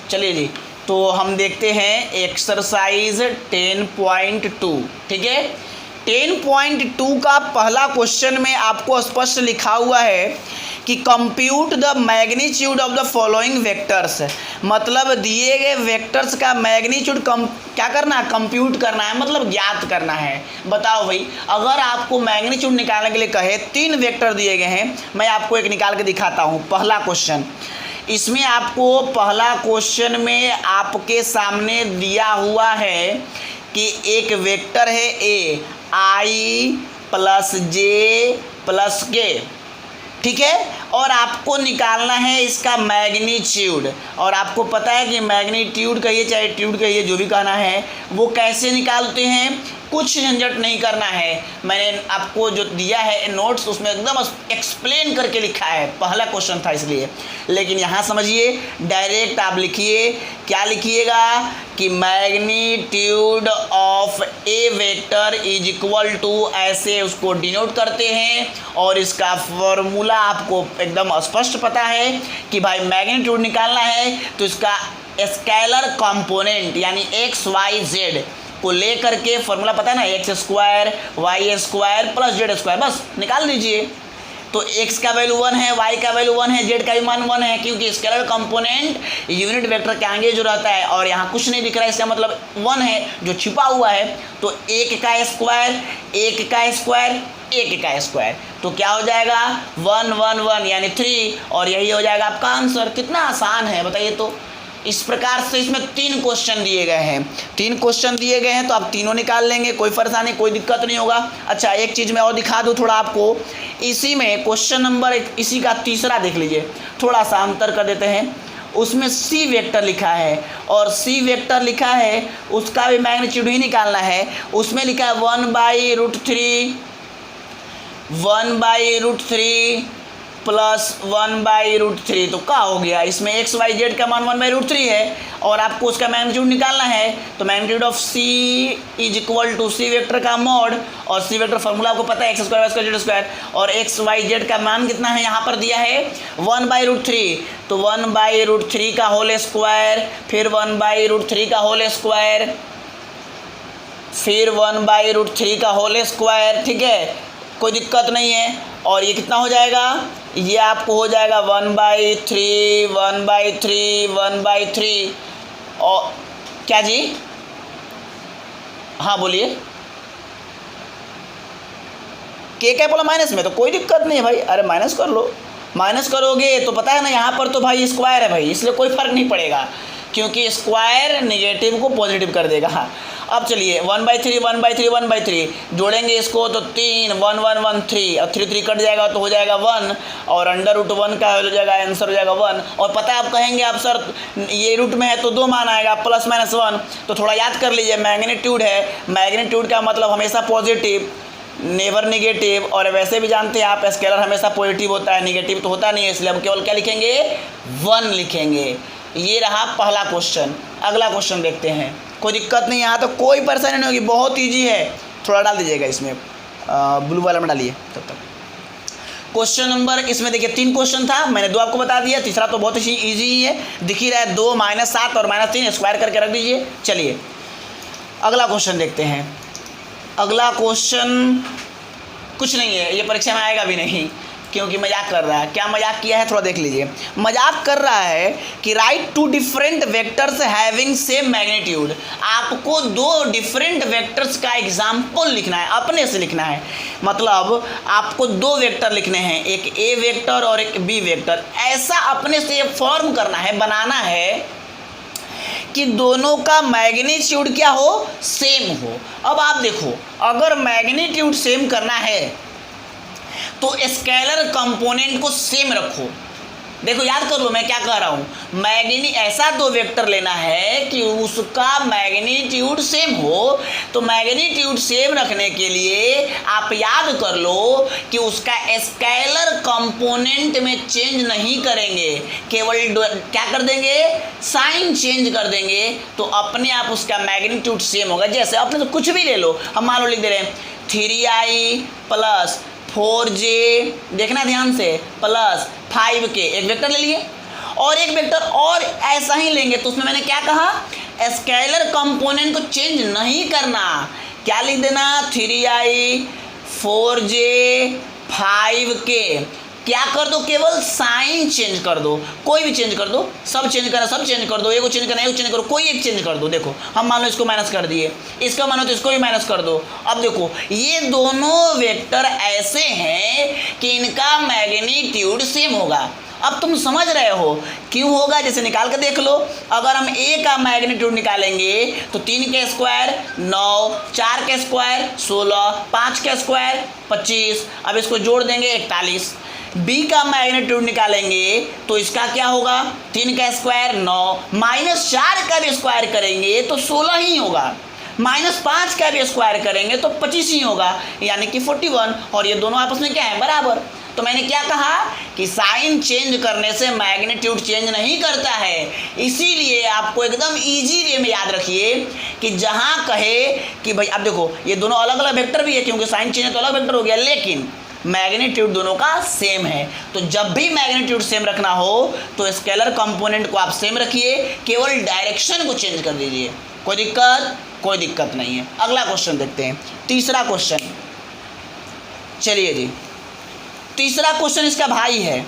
चलिए जी, तो हम देखते हैं एक्सरसाइज 10.2। ठीक है, 10.2 का पहला क्वेश्चन में आपको स्पष्ट लिखा हुआ है कि compute the magnitude of the following vectors. मतलब दिए गए वेक्टर्स का मैग्नीट्यूड क्या करना है, कंप्यूट करना है, मतलब ज्ञात करना है। बताओ भाई, अगर आपको मैग्नीट्यूड निकालने के लिए कहे, 3 वेक्टर दिए गए हैं, मैं आपको एक निकाल के दिखाता हूँ। पहला क्वेश्चन, इसमें आपको पहला क्वेश्चन में आपके सामने दिया हुआ है कि एक वेक्टर है ए, आई प्लस जे प्लस के। ठीक है, और आपको निकालना है इसका मैग्नीट्यूड। और आपको पता है कि मैग्नीट्यूड कहिए चाहे ट्यूड कहिए, जो भी कहना है, वो कैसे निकालते हैं, कुछ झंझट नहीं करना है। मैंने आपको जो दिया है नोट्स, उसमें एकदम एक्सप्लेन करके लिखा है। पहला क्वेश्चन था इसलिए, लेकिन यहाँ समझिए, डायरेक्ट आप लिखिए। क्या लिखिएगा कि magnitude of a vector is equal to, ऐसे उसको डिनोट करते हैं। और इसका फॉर्मूला आपको एकदम स्पष्ट पता है कि भाई मैग्नीट्यूड निकालना है तो इसका स्केलर कंपोनेंट यानी एक्स वाई जेड को लेकर के फॉर्मूला पता है ना, X square Y square plus Z square, बस निकाल दीजिए। तो x का वैल्यू 1 है, y का वैल्यू 1 है, z का भी मान 1 है, क्योंकि स्केलर कंपोनेंट यूनिट वेक्टर के आगे जो रहता है, और यहाँ कुछ नहीं दिख रहा है, इसका मतलब 1 है जो छिपा हुआ है। तो 1 का स्क्वायर 1 का स्क्वायर 1 का स्क्वायर, तो क्या हो जाएगा 1 1 1 यानी 3, और यही हो जाएगा आपका आंसर। कितना आसान है बताइए। तो इस प्रकार से इसमें 3 क्वेश्चन दिए गए हैं, 3 क्वेश्चन दिए गए हैं, तो आप तीनों निकाल लेंगे, कोई परेशानी कोई दिक्कत नहीं होगा। अच्छा, एक चीज़ मैं और दिखा दूँ थोड़ा आपको, इसी में क्वेश्चन नंबर इसी का तीसरा देख लीजिए, थोड़ा सा अंतर कर देते हैं। उसमें सी वेक्टर लिखा है, और सी वेक्टर लिखा है उसका भी मैग्नीट्यूड ही निकालना है। उसमें लिखा है 1/√3 1/√3 प्लस 1/√3, तो क्या हो गया, इसमें एक्स वाई जेड का मान 1/√3 है, और आपको उसका मैग्नीट्यूड निकालना है। तो magnitude of C is equal to C vector का मॉड, और सी वेक्टर फॉर्मूला आपको पता है X square Y square Z square, और एक्स वाई जेड का मान कितना है यहाँ पर दिया है 1/√3, तो 1/√3 का होल स्क्वायर, फिर 1/√3 का होल स्क्वायर, फिर 1/√3 का होल स्क्वायर। ठीक है, कोई दिक्कत नहीं है। और ये कितना हो जाएगा, ये आपको हो जाएगा 1/3 1/3 1/3, और क्या जी, हाँ बोलिए, के क्या बोला माइनस में, तो कोई दिक्कत नहीं है भाई, अरे माइनस कर लो, माइनस करोगे तो पता है ना यहाँ पर तो भाई स्क्वायर है भाई, इसलिए कोई फर्क नहीं पड़ेगा, क्योंकि स्क्वायर नेगेटिव को पॉजिटिव कर देगा। अब चलिए 1/3 1/3 1/3 जोड़ेंगे इसको, तो 3 1 1 1 3, और 3 3 कट जाएगा तो हो जाएगा 1, और √1 का हो जाएगा आंसर हो जाएगा 1। और पता है आप कहेंगे आप सर ये रूट में है तो 2 मान आएगा प्लस माइनस 1, तो थोड़ा याद कर लीजिए, मैग्नीट्यूड है, मैग्नीट्यूड का मतलब हमेशा पॉजिटिव, नेवर निगेटिव, और वैसे भी जानते हैं आप स्केलर हमेशा पॉजिटिव होता है, निगेटिव तो होता नहीं है, इसलिए हम केवल क्या लिखेंगे 1 लिखेंगे। ये रहा पहला क्वेश्चन। अगला क्वेश्चन देखते हैं, कोई दिक्कत नहीं, यहाँ तो कोई परेशानी नहीं होगी, बहुत ईजी है। थोड़ा डाल दीजिएगा इसमें, ब्लू वाला में डालिए तब तक। क्वेश्चन नंबर, इसमें देखिए 3 क्वेश्चन था, मैंने 2 आपको बता दिया, तीसरा तो बहुत ही ईजी ही है, दिख ही रहा है 2 -7 और -3 स्क्वायर करके रख दीजिए। चलिए अगला क्वेश्चन देखते हैं। अगला क्वेश्चन कुछ नहीं है, ये परीक्षा में आएगा भी नहीं, क्योंकि मजाक कर रहा है। क्या मजाक किया है थोड़ा देख लीजिए। मजाक कर रहा है कि right 2 different vectors having same magnitude. आपको 2 डिफरेंट वेक्टर्स का एग्जाम्पल लिखना है, अपने से लिखना है। मतलब आपको 2 वेक्टर लिखने हैं, एक ए वेक्टर और एक बी वेक्टर। ऐसा अपने से फॉर्म करना है, बनाना है कि दोनों का मैग्नीट्यूड क्या हो, सेम हो। अब आप देखो, अगर मैग्नीट्यूड सेम करना है तो स्केलर कंपोनेंट को सेम रखो। देखो याद कर लो मैं क्या कह रहा हूँ, ऐसा 2 वेक्टर लेना है कि उसका मैग्नीट्यूड सेम हो। तो मैग्नीट्यूड सेम रखने के लिए आप याद कर लो कि उसका स्केलर कंपोनेंट में चेंज नहीं करेंगे, केवल क्या कर देंगे, साइन चेंज कर देंगे, तो अपने आप उसका मैग्नीट्यूड सेम होगा। जैसे अपने तो कुछ भी ले लो, हम मान लो लिख दे रहे हैं 3i + 4j, देखना ध्यान से, +5k, एक वेक्टर ले लिए, और एक वेक्टर और ऐसा ही लेंगे तो उसमें मैंने क्या कहा, स्केलर कंपोनेंट को चेंज नहीं करना। क्या लिख देना, 3i 4j 5k, क्या कर दो, केवल साइन चेंज कर दो, कोई भी चेंज कर दो, सब चेंज करना, सब चेंज कर दो, एक को चेंज करना, एक को चेंज करो, कोई एक चेंज कर दो। देखो हम मान लो इसको माइनस कर दिए, इसका मानो तो इसको भी माइनस कर दो। अब देखो ये दोनों वेक्टर ऐसे हैं कि इनका मैग्नीट्यूड सेम होगा। अब तुम समझ रहे हो क्यों होगा, जैसे निकाल कर देख लो। अगर हम a का मैग्नीट्यूड निकालेंगे तो 3 के स्क्वायर 9, 4 के स्क्वायर 16, 5 के स्क्वायर 25, अब इसको जोड़ देंगे 41। b का मैग्नीट्यूड निकालेंगे तो इसका क्या होगा, 3 का स्क्वायर 9, -4 का भी स्क्वायर करेंगे तो 16 ही होगा, -5 का भी स्क्वायर करेंगे तो 25 ही होगा, यानी कि 41। और ये दोनों आपस में क्या है, बराबर। तो मैंने क्या कहा कि साइन चेंज करने से मैग्नीट्यूड चेंज नहीं करता है। इसीलिए आपको एकदम इजी वे में याद रखिए कि जहाँ कहे कि भाई, अब देखो ये दोनों अलग अलग वेक्टर भी है, क्योंकि साइन चेंज है तो अलग वेक्टर हो गया, लेकिन मैग्नीट्यूड दोनों का सेम है। तो जब भी मैग्नीट्यूड सेम रखना हो तो स्केलर कंपोनेंट को आप सेम रखिए, केवल डायरेक्शन को चेंज कर दीजिए। कोई दिक्कत, कोई दिक्कत नहीं है। अगला क्वेश्चन देखते हैं, तीसरा क्वेश्चन। चलिए जी, तीसरा क्वेश्चन इसका भाई है।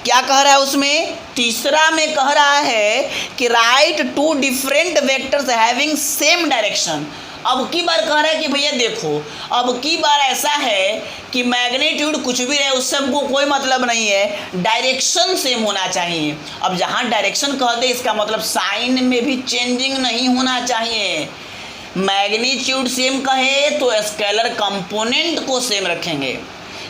क्या कह रहा है उसमें, तीसरा में कह रहा है कि right 2 different vectors having same direction. अब की बार कह रहा है कि भैया देखो, अब की बार ऐसा है कि मैग्नीट्यूड कुछ भी रहे उससे हमको कोई मतलब नहीं है, डायरेक्शन सेम होना चाहिए। अब जहाँ डायरेक्शन कहते हैं इसका मतलब साइन में भी चेंजिंग नहीं होना चाहिए। मैग्नीट्यूड सेम कहे तो स्केलर कंपोनेंट को सेम रखेंगे,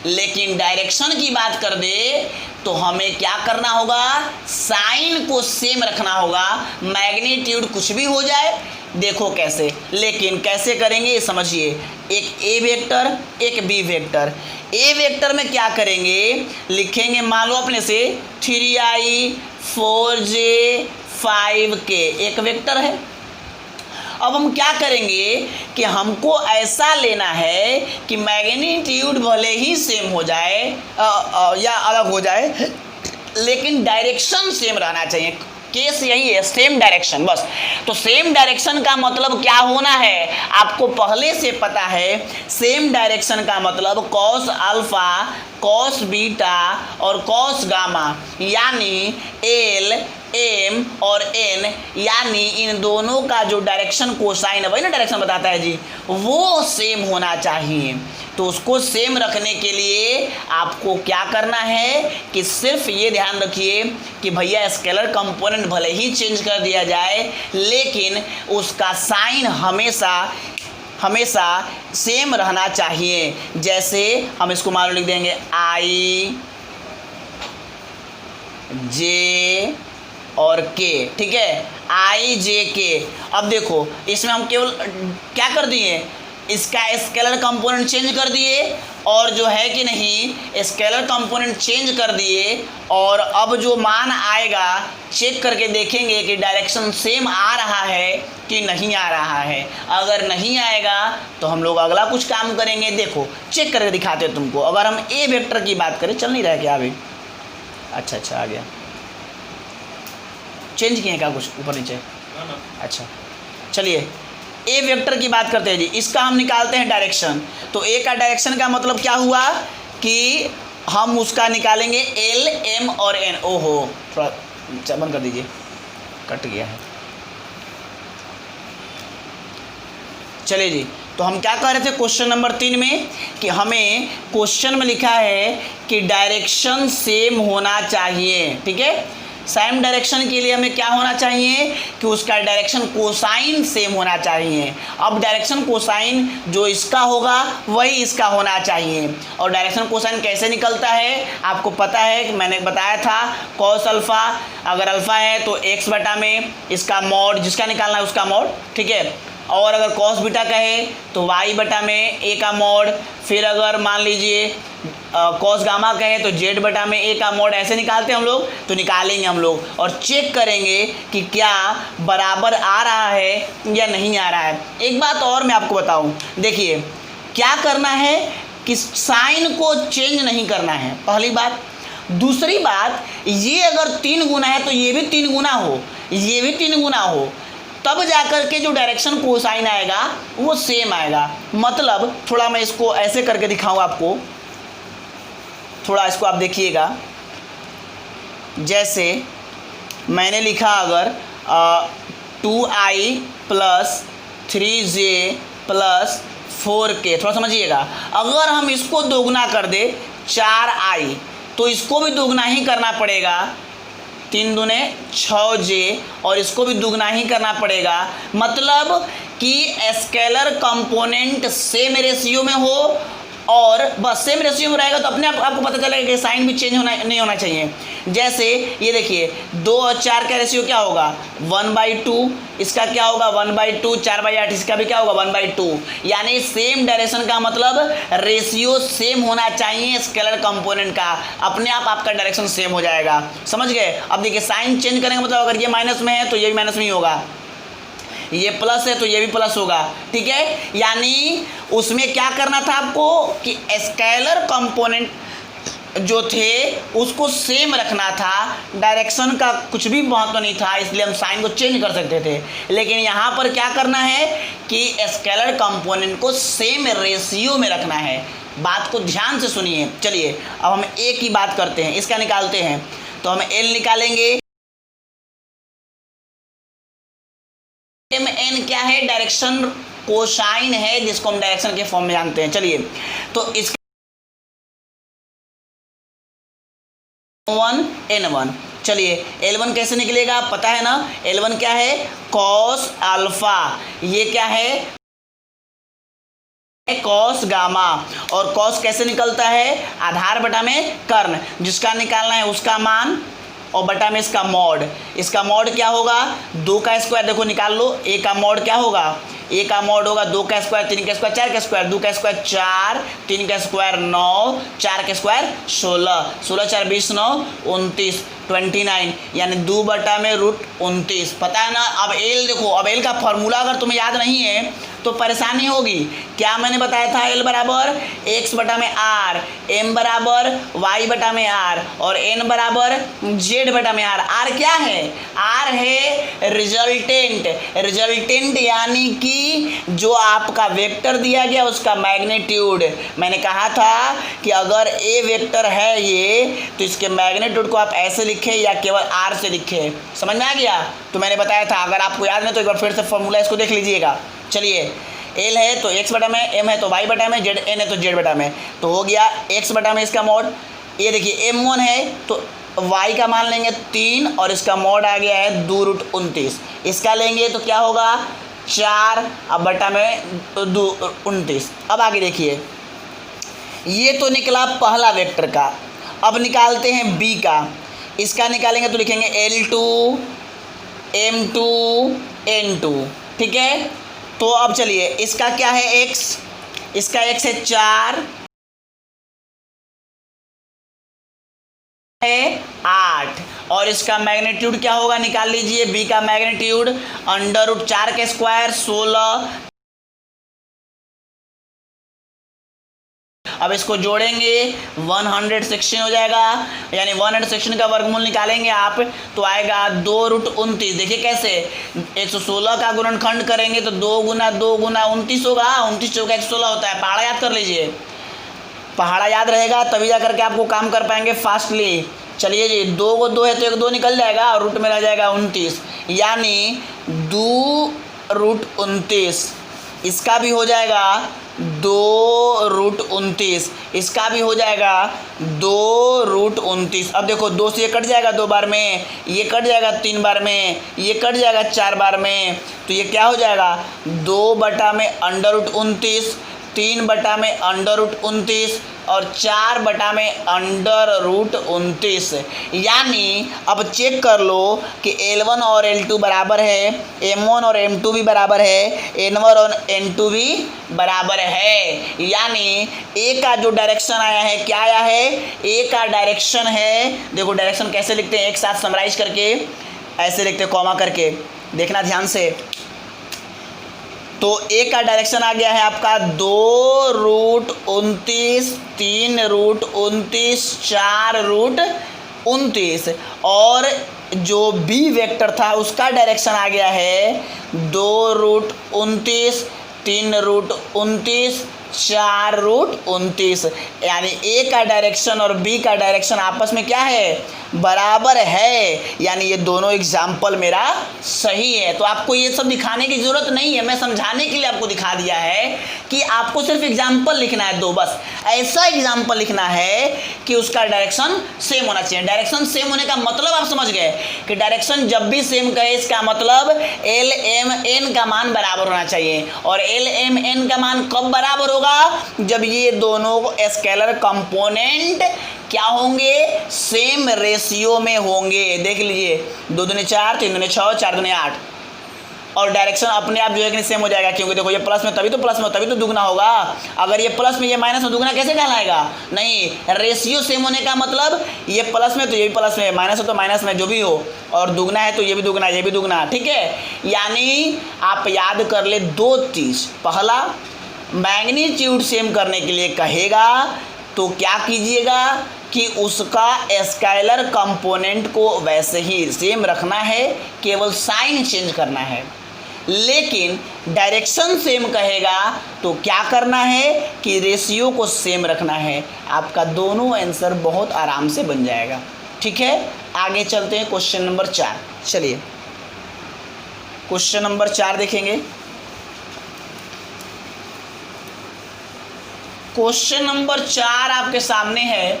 लेकिन डायरेक्शन की बात कर दे तो हमें क्या करना होगा, साइन को सेम रखना होगा, मैग्नीट्यूड कुछ भी हो जाए। देखो कैसे, लेकिन कैसे करेंगे ये समझिए। एक a वेक्टर, एक b वेक्टर। a वेक्टर में क्या करेंगे, लिखेंगे मान लो अपने से 3i 4j 5k, एक वेक्टर है। अब हम क्या करेंगे कि हमको ऐसा लेना है कि मैग्नीट्यूड भले ही सेम हो जाए या अलग हो जाए, लेकिन डायरेक्शन सेम रहना चाहिए। केस यही है, सेम डायरेक्शन, बस। तो सेम डायरेक्शन का मतलब क्या होना है, आपको पहले से पता है। सेम डायरेक्शन का मतलब कॉस अल्फा, कॉस बीटा और कॉस गामा, यानी एल, एम और एन, यानी इन दोनों का जो डायरेक्शन कोसाइन है, वही ना डायरेक्शन बताता है जी, वो सेम होना चाहिए। तो उसको सेम रखने के लिए आपको क्या करना है कि सिर्फ ये ध्यान रखिए कि भैया स्केलर कंपोनेंट भले ही चेंज कर दिया जाए, लेकिन उसका साइन हमेशा सेम रहना चाहिए। जैसे हम इसको मान लो लिख देंगे आई जे और के, ठीक है, आई जे के। अब देखो इसमें हम केवल क्या कर दिए, इसका स्केलर कंपोनेंट चेंज कर दिए, और जो है कि नहीं स्केलर कंपोनेंट चेंज कर दिए, और अब जो मान आएगा चेक करके देखेंगे कि डायरेक्शन सेम आ रहा है कि नहीं आ रहा है। अगर नहीं आएगा तो हम लोग अगला कुछ काम करेंगे। देखो चेक करके दिखाते हैं तुमको। अगर हम ए वेक्टर की बात करें, चल नहीं रहा है क्या अभी, अच्छा आ गया, चेंज किए क्या कुछ ऊपर नीचे, अच्छा चलिए ए वेक्टर की बात करते हैं जी। इसका हम निकालते हैं डायरेक्शन। तो ए का डायरेक्शन का मतलब क्या हुआ कि हम उसका निकालेंगे एल, एम और एन। ओहो थोड़ा बंद कर दीजिए, कट गया है। चलिए जी, तो हम क्या कह रहे थे क्वेश्चन नंबर 3 में कि हमें क्वेश्चन में लिखा है कि डायरेक्शन सेम होना चाहिए, ठीक है। सेम डायरेक्शन के लिए हमें क्या होना चाहिए कि उसका डायरेक्शन कोसाइन सेम होना चाहिए। अब डायरेक्शन कोसाइन जो इसका होगा वही इसका होना चाहिए। और डायरेक्शन कोसाइन कैसे निकलता है आपको पता है कि मैंने बताया था, कॉस अल्फ़ा, अगर अल्फ़ा है तो एक्स बटा में इसका मॉड, जिसका निकालना है उसका मॉड, ठीक है। और अगर कॉस बीटा कहे तो वाई बटा में ए का मॉड, फिर अगर मान लीजिए कॉस गामा कहे तो जेड बटा में ए का मॉड। ऐसे निकालते हैं हम लोग, तो निकालेंगे हम लोग और चेक करेंगे कि क्या बराबर आ रहा है या नहीं आ रहा है। एक बात और मैं आपको बताऊं, देखिए क्या करना है कि साइन को चेंज नहीं करना है। पहली बात, दूसरी बात, ये अगर 3 गुना है तो ये भी 3 गुना हो, ये भी 3 गुना हो, तब जाकर के जो डायरेक्शन कोसाइन आएगा वो सेम आएगा। मतलब थोड़ा मैं इसको ऐसे करके दिखाऊं आपको, थोड़ा इसको आप देखिएगा। जैसे मैंने लिखा अगर 2i plus 3j plus 4k, थोड़ा समझिएगा। अगर हम इसको दोगुना कर दे 4i, तो इसको भी दोगुना ही करना पड़ेगा, 3 दूने 6j, और इसको भी दुगना ही करना पड़ेगा। मतलब कि स्केलर कंपोनेंट सेम रेशियो में हो, और बस सेम रेशियो में रहेगा तो अपने आप आपको पता चलेगा कि साइन भी चेंज होना नहीं होना चाहिए। जैसे ये देखिए 2 और 4 का रेशियो क्या होगा 1/2, इसका क्या होगा 1/2, 4/8 इसका भी क्या होगा 1/2। यानी सेम डायरेक्शन का मतलब रेशियो सेम होना चाहिए स्केलर कंपोनेंट का, अपने आप आपका डायरेक्शन सेम हो जाएगा। समझ गए? अब देखिए साइन चेंज करेंगे, मतलब अगर ये माइनस में है तो ये भी माइनस में ही होगा, ये प्लस है तो ये भी प्लस होगा। ठीक है, यानी उसमें क्या करना था आपको कि स्केलर कंपोनेंट जो थे उसको सेम रखना था, डायरेक्शन का कुछ भी महत्व नहीं था, इसलिए हम साइन को चेंज कर सकते थे। लेकिन यहाँ पर क्या करना है कि स्केलर कंपोनेंट को सेम रेशियो में रखना है। बात को ध्यान से सुनिए। चलिए अब हम ए की बात करते हैं, इसका निकालते हैं। तो हम एल निकालेंगे। एन क्या है, डायरेक्शन कोसाइन है, जिसको हम डायरेक्शन के फॉर्म में जानते हैं। चलिए तो इसका n1। चलिए L1 कैसे निकलेगा, पता है ना, L1 क्या है कॉस अल्फा, ये क्या है कॉस गामा, और कॉस कैसे निकलता है आधार बटा में कर्ण, जिसका निकालना है उसका मान और बटा में इसका मॉड। इसका मॉड क्या होगा 2 का स्क्वायर, देखो निकाल लो। ए का मॉड क्या होगा, ए का मॉड होगा 2 का स्क्वायर, 3 का स्क्वायर, 4 का स्क्वायर, 2 का स्क्वायर 4, 3 का स्क्वायर 9, 4 का स्क्वायर 16, 16 4 20 9 29 29, यानी 2 बटा में √29। पता है ना। अब एल देखो, अब एल का फॉर्मूला अगर तुम्हें याद नहीं है तो परेशानी होगी। क्या मैंने बताया था, एल बराबर x बटा में r, m बराबर y बटा में r, और n बराबर z बटा में r। r क्या है, r है रिजल्टेंट। रिजल्टेंट यानी कि जो आपका वेक्टर दिया गया उसका मैग्नीट्यूड। मैंने कहा था कि अगर a वेक्टर है ये, तो इसके मैग्नीट्यूड को आप ऐसे लिखे या केवल r से लिखे। समझ में आ गया? तो मैंने बताया था, अगर आपको याद नहीं तो एक बार फिर से फॉर्मूला इसको देख लीजिएगा। चलिए एल है तो x बटा में, m है तो y बटा में, z n है तो z बटा में, तो हो गया x बटा में इसका मॉड। ये देखिए m1 है तो y का मान लेंगे 3 और इसका मॉड आ गया है 2√29। इसका लेंगे तो क्या होगा 4 अब बटा में 2/29। अब आगे देखिए, ये तो निकला पहला वेक्टर का। अब निकालते हैं b का। इसका निकालेंगे तो लिखेंगे L2 M2 N2। ठीक है, तो अब चलिए इसका क्या है x, इसका x है 4 है 8, और इसका मैग्नीट्यूड क्या होगा निकाल लीजिए। b का मैग्नीट्यूड √4 के स्क्वायर 16। अब इसको जोड़ेंगे 116 हो जाएगा, यानी 116 का वर्गमूल निकालेंगे आप तो आएगा 2√29। देखिए कैसे 116 का गुणनखंड करेंगे तो 2 गुना 2 गुना 29 होगा, 29 चौका 116 होता है। पहाड़ा याद कर लीजिए, पहाड़ा याद रहेगा तभी जा करके आपको काम कर पाएंगे फास्टली। चलिए जी 2 को 2 है तो 1 2 निकल जाएगा और रूट में रह जाएगा 29, यानी 2√29। इसका भी हो जाएगा 2√29, इसका भी हो जाएगा 2√29। अब देखो 2 से ये कट जाएगा 2 बार में, ये कट जाएगा 3 बार में, ये कट जाएगा 4 बार में, तो ये क्या हो जाएगा 2 बटा में √29, 3 बटा में √29 और 4 बटा में √29। यानी अब चेक कर लो कि L1 और L2 बराबर है, M1 और M2 भी बराबर है, N1 और N2 भी बराबर है। यानी A का जो डायरेक्शन आया है क्या आया है, A का डायरेक्शन है, देखो डायरेक्शन कैसे लिखते हैं एक साथ समराइज करके, ऐसे लिखते हैं कॉमा करके, देखना ध्यान से। तो ए का डायरेक्शन आ गया है आपका 2√29, 3√29, 4√29 और जो बी वेक्टर था उसका डायरेक्शन आ गया है 2√29, 3√29, 4√29। यानी ए का डायरेक्शन और बी का डायरेक्शन आपस में क्या है, बराबर है, यानी ये दोनों एग्जाम्पल मेरा सही है। तो आपको ये सब दिखाने की जरूरत नहीं है, मैं समझाने के लिए आपको दिखा दिया है कि आपको सिर्फ एग्जाम्पल लिखना है दो, बस ऐसा एग्जाम्पल लिखना है कि उसका डायरेक्शन सेम होना चाहिए। डायरेक्शन सेम होने का मतलब आप समझ गए कि डायरेक्शन जब भी सेम कहे इसका मतलब एल एम एन का मान बराबर होना चाहिए। और एल एम एन का मान कब बराबर होगा, जब ये दोनों स्केलर कंपोनेंट क्या होंगे, सेम रेशियो में होंगे। देख लीजिए 2 दूनी 4, 3 दूनी 6, 4 दूनी 8 और डायरेक्शन अपने आप जो है कि सेम हो जाएगा, क्योंकि देखो ये प्लस में तभी तो प्लस में तभी तो दुगना होगा। अगर ये प्लस में ये माइनस में दुगना कैसे कहलाएगा, नहीं, रेशियो सेम होने का मतलब ये प्लस में तो ये भी प्लस में, माइनस हो तो माइनस में, जो भी हो, और दुगना है तो ये भी दुगना, ये भी दुगना, ठीक है। यानी आप याद कर ले दो चीज, पहला मैग्नीट्यूड सेम करने के लिए कहेगा तो क्या कीजिएगा कि उसका स्केलर कंपोनेंट को वैसे ही सेम रखना है, केवल साइन चेंज करना है। लेकिन डायरेक्शन सेम कहेगा तो क्या करना है कि रेशियो को सेम रखना है। आपका दोनों आंसर बहुत आराम से बन जाएगा, ठीक है। आगे चलते हैं क्वेश्चन नंबर 4। चलिए क्वेश्चन नंबर 4 देखेंगे। क्वेश्चन नंबर 4 आपके सामने है,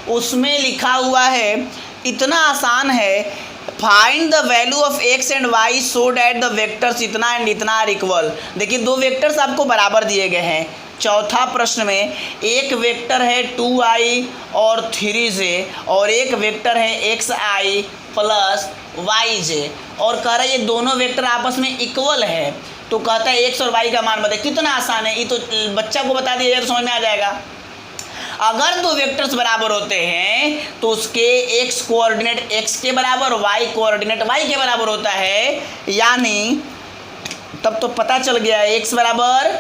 उसमें लिखा हुआ है, इतना आसान है, find the value of X and Y so that the vectors इतना एंड इतना आर इक्वल। देखिए दो वेक्टर्स आपको बराबर दिए गए हैं। चौथा प्रश्न में एक वेक्टर है 2i और 3j और एक वेक्टर है xi प्लस yj और कह रहा है ये दोनों वेक्टर आपस में इक्वल है। तो कहता है एक्स और वाई का मान बताए। कितना आसान है, ये तो बच्चा को बता दिया जाए तो समझ में आ जाएगा। अगर दो वेक्टर्स बराबर होते हैं तो उसके एक्स कोऑर्डिनेट एक्स के बराबर, वाई कोऑर्डिनेट वाई के बराबर होता है। यानी तब तो पता चल गया एक्स बराबर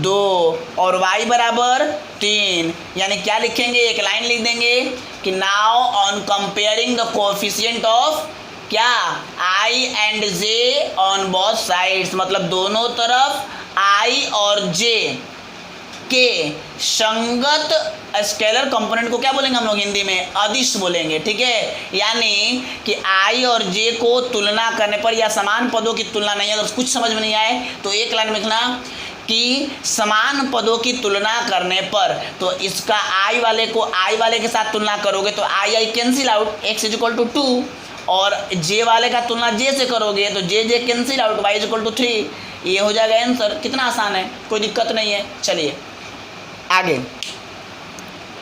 2 और वाई बराबर 3। यानी क्या लिखेंगे, एक लाइन लिख देंगे कि now on comparing the coefficient of क्या i and j on both sides, मतलब दोनों तरफ i और j के संगत स्केलर कंपोनेंट को क्या बोलेंगे हम लोग हिंदी में, अदिश बोलेंगे, ठीक है। यानी कि i और j को तुलना करने पर या समान पदों की तुलना नहीं, अगर कुछ समझ में नहीं आए तो एक लाइन में लिखना कि समान पदों की तुलना करने पर, तो इसका i वाले को i वाले के साथ तुलना करोगे तो i cancel out, x equal to 2 और j वाले का तुलना j से करोगे तो j cancel out, y equal to 3। ये हो जाएगा आंसर। कितना आसान है, कोई दिक्कत नहीं है। चलिए आगे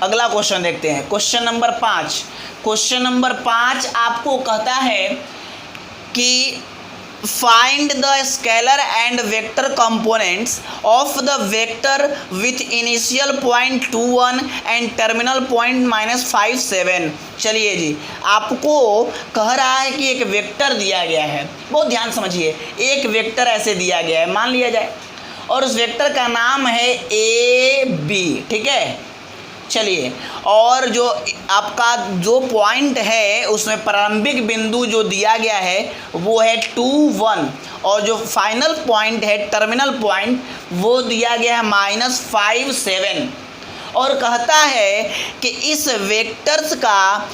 अगला क्वेश्चन देखते हैं। Question number 5। क्वेश्चन नंबर 5 आपको कहता है कि find the scalar and vector components of the vector with initial point 21 and terminal point -57। चलिए जी, आपको कह रहा है कि एक वेक्टर दिया गया है, बहुत ध्यान समझिए। एक वेक्टर ऐसे दिया गया है, मान लिया जाए, और उस वेक्टर का नाम है ए बी, ठीक है। चलिए, और जो आपका जो पॉइंट है उसमें प्रारंभिक बिंदु जो दिया गया है वो है 2, 1 और जो फाइनल पॉइंट है टर्मिनल पॉइंट वो दिया गया है -5, 7 और कहता है कि इस वेक्टर्स का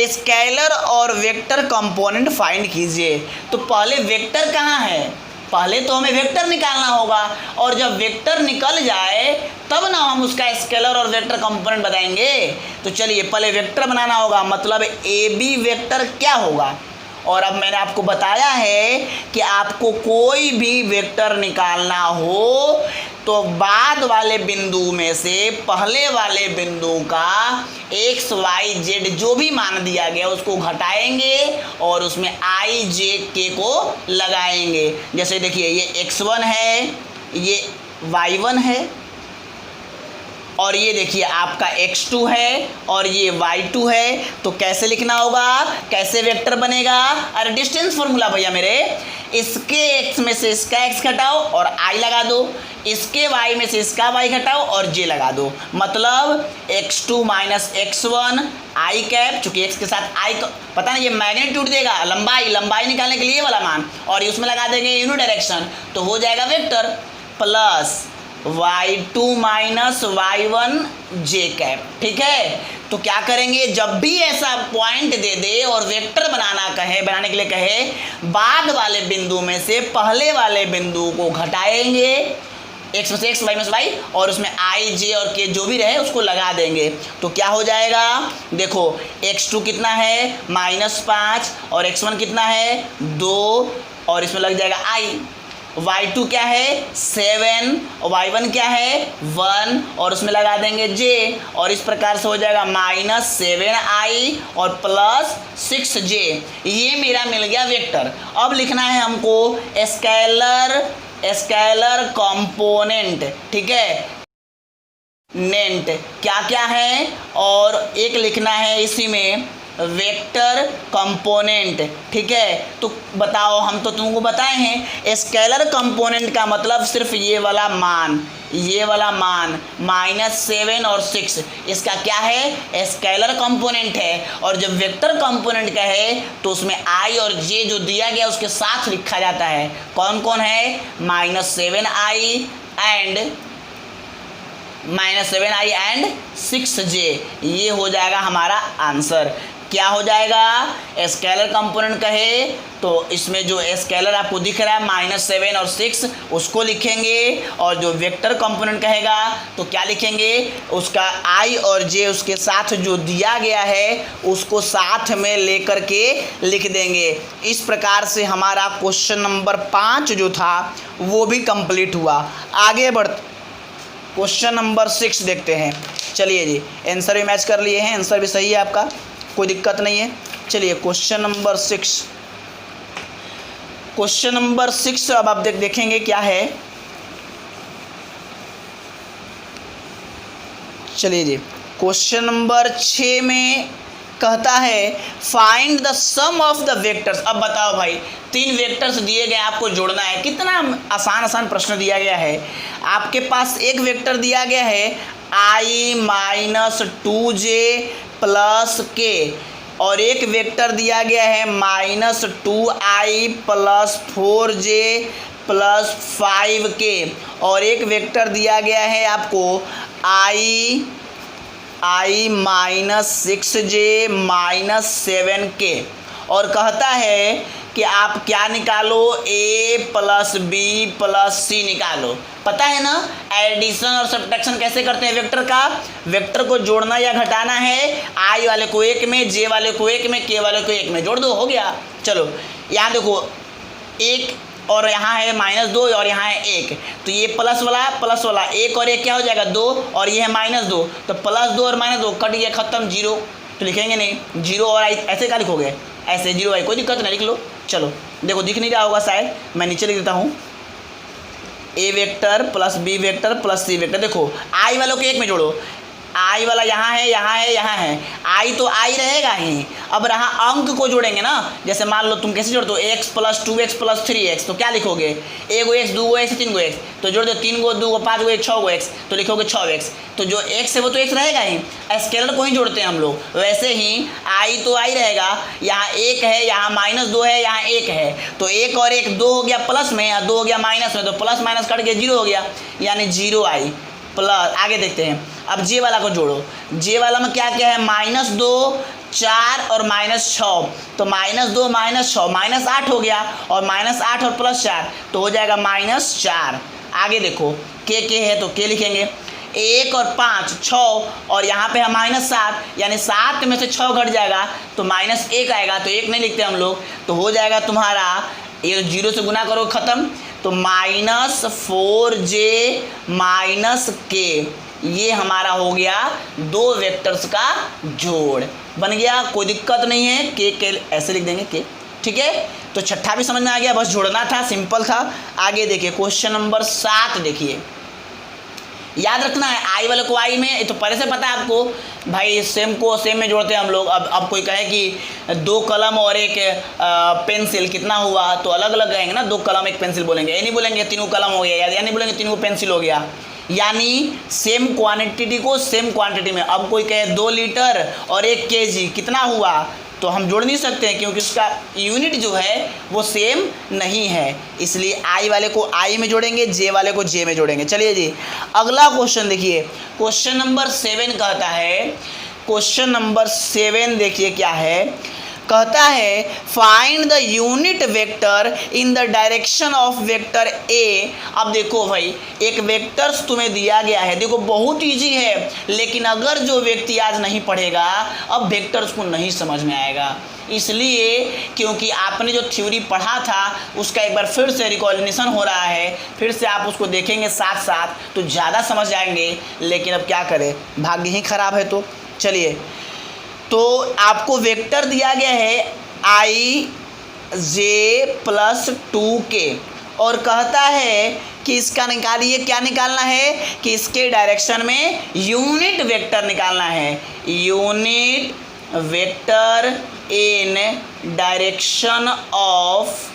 स्केलर और वेक्टर कंपोनेंट फाइंड कीजिए। तो पहले वेक्टर कहाँ है, पहले तो हमें वेक्टर निकालना होगा और जब वेक्टर निकल जाए तब ना हम उसका स्केलर और वेक्टर कंपोनेंट बताएंगे। तो चलिए पहले वेक्टर बनाना होगा, मतलब ए बी वेक्टर क्या होगा। और अब मैंने आपको बताया है कि आपको कोई भी वेक्टर निकालना हो तो बाद वाले बिंदु में से पहले वाले बिंदु का एक्स वाई जेड जो भी मान दिया गया उसको घटाएंगे और उसमें आई जे के को लगाएंगे। जैसे देखिए ये x1 है, ये y1 है और ये देखिए आपका x2 है और ये y2 है। तो कैसे लिखना होगा, कैसे वेक्टर बनेगा, अरे डिस्टेंस फॉर्मूला भैया मेरे, इसके x में से इसका x घटाओ और i लगा दो, इसके y में से इसका y घटाओ और j लगा दो, मतलब x2 minus x1 i cap, चूंकि x के साथ i पता नहीं ये मैग्नीट्यूड देगा, लंबाई निकालने के लिए वाला मान, और ये उसमें लगा देंगे यूनिट डायरेक्शन, तो हो जाएगा vector plus y2 minus y1 j cap. ठीक है, तो क्या करेंगे, जब भी ऐसा पॉइंट दे दे और वेक्टर बनाने के लिए कहे, बाद वाले बिंदु में से पहले वाले बिंदु को घटाएंगे, x में से x, y में से y, और उसमें i, j और k जो भी रहे उसको लगा देंगे, तो क्या हो जाएगा, देखो x2 कितना है -5 और x1 कितना है 2, और इसमें लग जाएगा i, y2 क्या है 7 और y1 क्या है 1, और उसमें लगा देंगे j, और इस प्रकार से हो जाएगा -7i और +6j। ये मेरा मिल गया वेक्टर। अब लिखना है हमको स्केलर कंपोनेंट। ठीक है, नेंट क्या क्या है, और एक लिखना है इसी में वेक्टर कंपोनेंट। ठीक है, तो बताओ, हम तो तुमको बताए हैं स्केलर कंपोनेंट का मतलब सिर्फ ये वाला मान -7 और 6, इसका क्या है स्केलर कंपोनेंट है। और जब वेक्टर कंपोनेंट का है तो उसमें i और j जो दिया गया उसके साथ लिखा जाता है। कौन कौन है, -7i एंड 6j, ये हो जाएगा हमारा आंसर। क्या हो जाएगा, स्केलर कंपोनेंट कहे तो इसमें जो स्केलर आपको दिख रहा है -7 और 6 उसको लिखेंगे, और जो वेक्टर कंपोनेंट कहेगा तो क्या लिखेंगे, उसका i और j उसके साथ जो दिया गया है उसको साथ में लेकर के लिख देंगे। इस प्रकार से हमारा क्वेश्चन नंबर 5 जो था वो भी कंप्लीट हुआ। आगे बढ़ क्वेश्चन नंबर 6 देखते हैं। चलिए जी, आंसर भी मैच कर लिए हैं, आंसर भी सही है आपका, कोई दिक्कत नहीं है। चलिए क्वेश्चन नंबर 6 अब आप देखेंगे क्या है। चलिए जी, क्वेश्चन नंबर 6 में कहता है find the sum of the vectors. अब बताओ भाई, 3 वेक्टर्स दिए गए, आपको जोड़ना है। कितना आसान प्रश्न दिया गया है। आपके पास एक वेक्टर दिया गया है i - 2j + k, और एक वेक्टर दिया गया है -2i + 4j + 5k, और एक वेक्टर दिया गया है आपको i - 6j - 7k, और कहता है कि आप क्या निकालो, a + b + c निकालो। पता है ना एडिशन और सब्ट्रैक्शन कैसे करते हैं वेक्टर का। वेक्टर को जोड़ना या घटाना है, i वाले को 1 में, j वाले को 1 में, k वाले को 1 में जोड़ दो, हो गया। चलो यहाँ देखो 1 और यहाँ है -2 और यहाँ है 1, तो ये प्लस वाला 1 और 1 क्या हो जाएगा 2, और ये है -2, तो +2 और -2 कट गया, खत्म, 0। तो लिखेंगे नहीं 0 और i, ऐसे क्या लिखोगे, ऐसे 0 i, कोई दिक्कत नहीं, लिख लो। चलो देखो दिख नहीं रहा होगा शायद, मैं नीचे लिख देता हूँ, a vector + b vector + c vector. देखो i वालों को 1 में जोड़ो, i वाला यहाँ है, यहाँ है, यहाँ है, i तो i रहेगा ही। अब रहा अंक को जोड़ेंगे ना, जैसे मान लो तुम कैसे जोड़ते हो, x + 2x + 3x, तो क्या लिखोगे, 1 x 2 x 3 x, तो जोड़ दो 3 2 5 x 6 x, तो लिखोगे 6x, तो जो x है वो तो x रहेगा ही, स्केलर को ही जोड़ते हैं हम लोग। वैसे ही i तो i रहेगा, यहाँ 1 है, यहाँ -2 है, यहाँ 1 है, तो 1 और 1 2 हो गया प्लस में, और 2 हो गया माइनस में, तो प्लस माइनस कट के 0 हो गया, यानी 0i प्लस। आगे देखते हैं, अब j वाला को जोड़ो, j वाला में क्या क्या है, -2 4 और -6, तो -2 -6 -8 हो गया, और -8 और +4 तो हो जाएगा -4। आगे देखो k है तो k लिखेंगे, 1 और 5 6, और यहाँ पे है -7, यानी 7 में से 6 घट जाएगा तो -1 आएगा, तो 1 नहीं लिखते हम लोग, तो हो जाएगा तुम्हारा, ये 0 से गुना करो खत्म, तो -4j - k, ये हमारा हो गया 2 वेक्टर्स का जोड़ बन गया। कोई दिक्कत नहीं है, के ऐसे लिख देंगे के। ठीक है, तो छठा भी समझ में आ गया, बस जोड़ना था, सिंपल था। आगे देखिए क्वेश्चन नंबर 7 देखिए, याद रखना है। आई वाले को आई में, तो पहले से पता है आपको भाई, सेम को सेम में जोड़ते हैं हम लोग। अब कोई कहे कि 2 कलम और 1 पेंसिल कितना हुआ, तो अलग अलग कहेंगे ना, 2 कलम 1 पेंसिल बोलेंगे, ये नहीं बोलेंगे 3 कलम हो गया, या नहीं बोलेंगे 3 पेंसिल हो गया। यानी सेम क्वांटिटी को सेम क्वांटिटी में। अब कोई कहे 2 लीटर और 1 केजी कितना हुआ, तो हम जोड़ नहीं सकते हैं क्योंकि उसका यूनिट जो है वो सेम नहीं है, इसलिए आई वाले को आई में जोड़ेंगे, जे वाले को जे में जोड़ेंगे। चलिए जी अगला क्वेश्चन देखिए, क्वेश्चन नंबर 7 कहता है, क्वेश्चन नंबर 7 देखिए क्या है, कहता है find the unit vector in the direction of vector A. अब देखो भाई, एक वेक्टर्स तुम्हें दिया गया है, देखो बहुत इजी है, लेकिन अगर जो व्यक्ति आज नहीं पढ़ेगा, अब वेक्टर्स को नहीं समझ में आएगा, इसलिए क्योंकि आपने जो थ्योरी पढ़ा था उसका एक बार फिर से रिकॉग्निशन हो रहा है, फिर से आप उसको देखेंगे साथ साथ तो ज़्यादा समझ जाएंगे। लेकिन अब क्या करें, भाग्य ही खराब है। तो चलिए, तो आपको वेक्टर दिया गया है आई जे प्लस 2k और कहता है कि इसका निकालिए, क्या निकालना है कि इसके डायरेक्शन में यूनिट वेक्टर निकालना है। Unit vector in direction of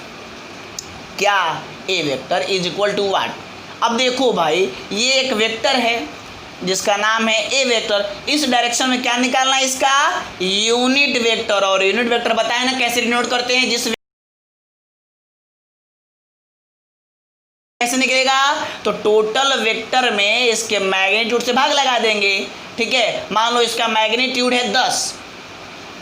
क्या, A vector is equal to what. अब देखो भाई, ये एक वेक्टर है जिसका नाम है ए वेक्टर, इस डायरेक्शन में क्या निकालना है, इसका यूनिट वेक्टर। और यूनिट वेक्टर बताए ना कैसे डिनोट करते हैं, जिस कैसे निकलेगा, तो टोटल वेक्टर में इसके मैग्नीट्यूड से भाग लगा देंगे। ठीक है, मान लो इसका मैग्नीट्यूड है 10,